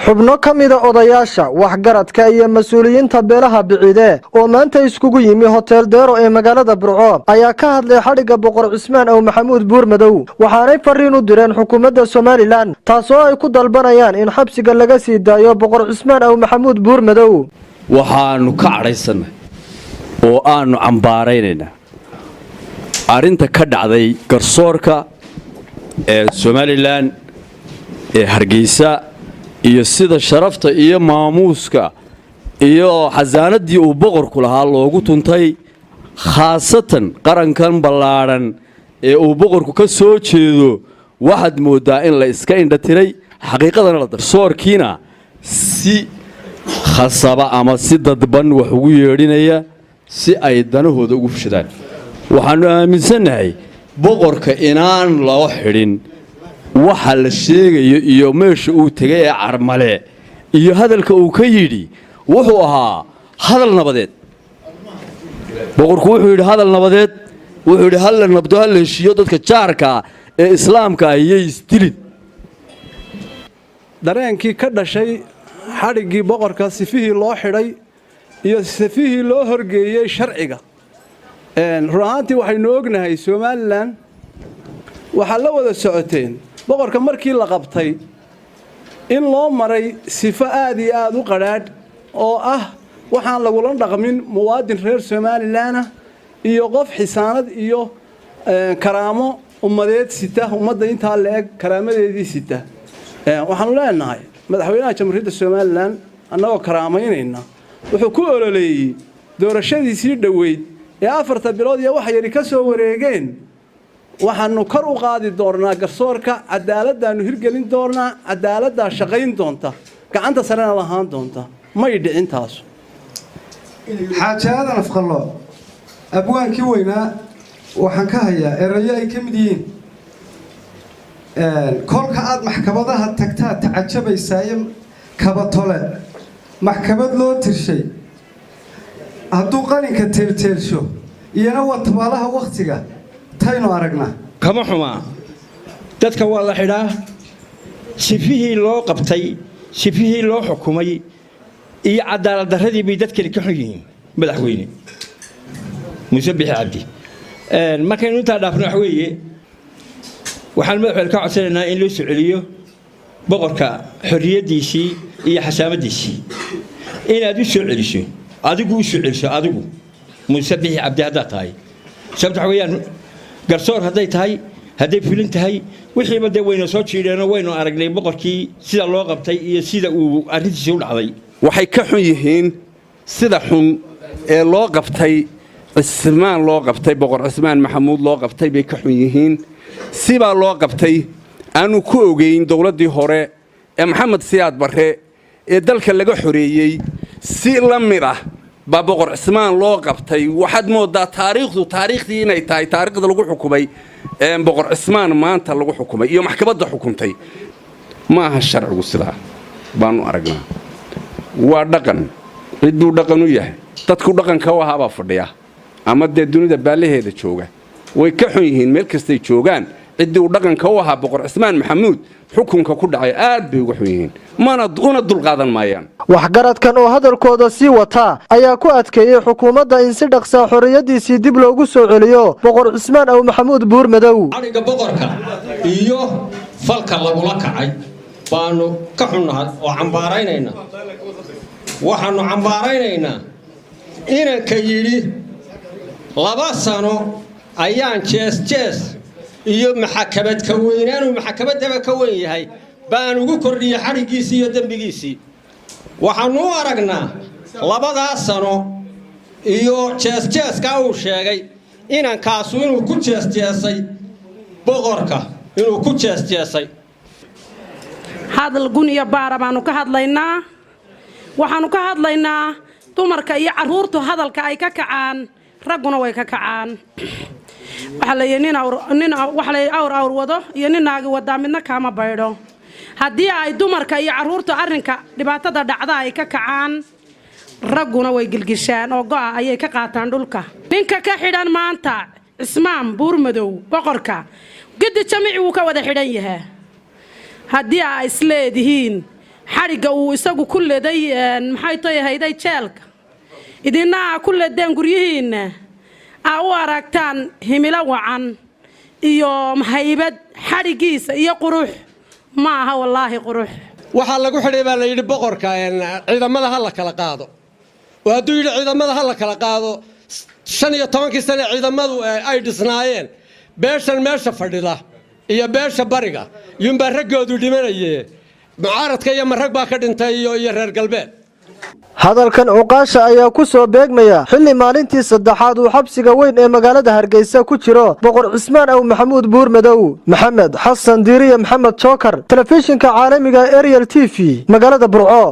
xubno ka mid ah odayaasha waxgaradka iyo mas'uuliyiinta beelaha biciide oo maanta iskugu yimi hotel Deero ee magaalada Burco ayaa ka hadlay xadhiga boqor Cismaan Aw Maxamuud Buurmadow waxaanay fariin u direen xukuumadda Soomaaliland taasoo ay ku dalbanayaan in xabsiga laga sii daayo boqor Cismaan Aw Maxamuud Buurmadow waxaanu ka cadhaysanay oo aanu cambaaraynayna arinta ka dhacday garsoorka ee Soomaaliland ee Hargeysa iyo sida sharafta iyo maamuuska iyo xasaanadii uu boqorku lahaa loogu tuntay khaasatan qarankan ballaaran ee uu boqorku ka soo jeedo waxaad moodaa in la iska indhatiray xaqiiqadana la darsoorkiina si khasaba ama si dadban wax ugu yeedhinaya si ay danahooda ugu fushadaan waxaanu aaminsanahay boqorka inaan loo xidhin waxa la sheegayo iyo meesha uu tagay ee Carmale iyo hadalka uu ka yiri wuxuu ahaa hadal nabadeed boqorku wuxuu yiri hadal nabadeed wuxuu yiri hal nabdo hal heshiyo dadka jaarka ee islaamka ayay isdilin dareenkii ka dhashay xadhigii boqorka sifihii loo xidhay iyo sifihii loo horgeeyay sharciga ruuxaantii waxaynu ognahay Soomaaliland waxa la wada socoteen boqorka markii la qabtay in loo maray sifo aad iyo aad u qaraadh oo ah waxaan lagu la dhaqmin muwaadin reer Soomaaliland iyo qof xisaanad iyo karaamo ummadeed sita ummadda inta la eg karaamadeedii sita waxaan leenahay madaxweynaha jamhuuriyadda Soomaaliland annagoo karaameynayna wuxuu ku ololeeyay doorashadiisii dhaweyd ee 4 bilood iyo wax yar ka soo wareegeen waxaanu kor u qaadi doonaa garsoorka cadaaladdaanu hirgelin doonaa cadaaladda shaqayn doonta gacanta sarena lahaan doonta ma idhicin taas xaajadan afqallo abwaankii weynaa waxaan ka hayaa erayo ay ka mid yihiin kolka aad maxkamadaha tagtaa tacajabaysaayo kabatole maxkamad loo tirshay hadduu qalinka teelteelsho iyana waa tabaalaha waqtiga tayno aragna kama xuma dadka waa la xidhaa sifihii loo qabtay sifihii loo xukumay iyo cadaalad darradii bay dadka ka xun yihiin madaxweyne Muuse Bixi Cabdi markaynu inta dhaafno wax weeye waxaan madaxweyne ka codsanaynaa in loo soo celiyo boqorka xorriyadiisii iyo xasaamadiisii inaad u soo celiso adigu u soo celiso adigu Muuse Bixi Cabdi hadda tahay sababta waxa weeyaan garsoor haday tahay haday filin tahay wixii bad weyna soo jiideeno weyno aragnay boqorkii sida loo qabtay iyo sida uu arintiisa u dhacday waxay ka xun yihiin sida xun ee loo qabtay Cismaan loo qabtay boqor Cismaan Maxamuud loo qabtay bay ka xun yihiin siba loo qabtay aanu ku ogeyn dawladii hore ee Maxamed Siyaad Barre ee dalka laga xoreeyay si la mid ah boqor Cismaan loo qabtay waxaad moodaa taariikhdii inay tahay taariikhda lagu xukumay boqor Cismaan maanta lagu xukumay iyo maxkamadda xukuntay ma aha sharcigu sidaa baanu aragnaa waa dhaqan ciduu dhaqan u yahay dadku dhaqanka waxa fadhiya ama dunida baalaheeda jooga way ka xun yihiin meel kastay joogaan ciduu dhaqanka waxa boqor Cismaan Maxamuud xukunka ku dhacay aad bay ugu xun yihiin mana dul qaadan maayaan waxgaradkan oo hadalkooda sii wata ayaa ku adkeeyay xukuumadda in si dhaqso xorriyadiisii dib loogu soo celiyo boqor Cismaan Aw Maxamuud Buurmadow xadhiga boqorka iyo falka lagu la kacay baanu ka xunnahay oo cambaaraynayna waxaanu cambaaraynayna inanka yiri 2 sano ayaan jees iyo maxkamad ka weynaanu maxkamadda ka weyn yahay baan ugu kordhiyay xarigiisii iyo dambigiisii waxaanu aragnaa 2 sano iyo jees-jeeska uu sheegay inankaas inuu ku jees-jeesay boqorka inuu ku jees-jeesay hadal gun iyo baara baanu ka hadlaynaa waxaanu ka hadlaynaa dumarka iyo caruurtu hadalka ay ka kacaan ragguna way ka kacaan waxa la yeenin awr wado iyo ninaagi wada midna kama baydho haddii ay dumarka iyo caruurtu arrinka dhibaatada dhacda ay ka kacaan ragguna way gilgishaan oo go'a ayay ka qaataan dhulka ninka ka xidhan maanta Cismaan Buurmadow boqorka gidi jamiici uu ka wada xidhan yahay haddii ay isleedihiin xadhigga uu isagu ku leeday maxay tahay hayday jeelka idina ku leedeen guryihiina u aragtaan himilo wacan iyo haybad xadhiggiisa iyo qurux ma aha wallaahi qurux waxaa lagu xidhay baa la yidhi boqorka ciidamada ha la kala qaado oo hadduu yidhi ciidamada ha la kala qaado 15 sano ciidamadu ay dhisnaayeen beeshan meesha fadhida iyo beesha bariga yumba raggoodu dhimanayeen mucaaradka iyo marag baa ka dhintay iyo reer galbeed hadalkan cuqaasha ayaa ku soo beegmaya xilli maalintii saddexaad uu xabsiga weyn ee magaalada Hargeysa ku jiro boqor Cismaan Aw Maxamuud Buurmadow Maxamed Xasan Diiriye Maxamed Jookar telefishinka caalamiga Ariel TV magaalada Burco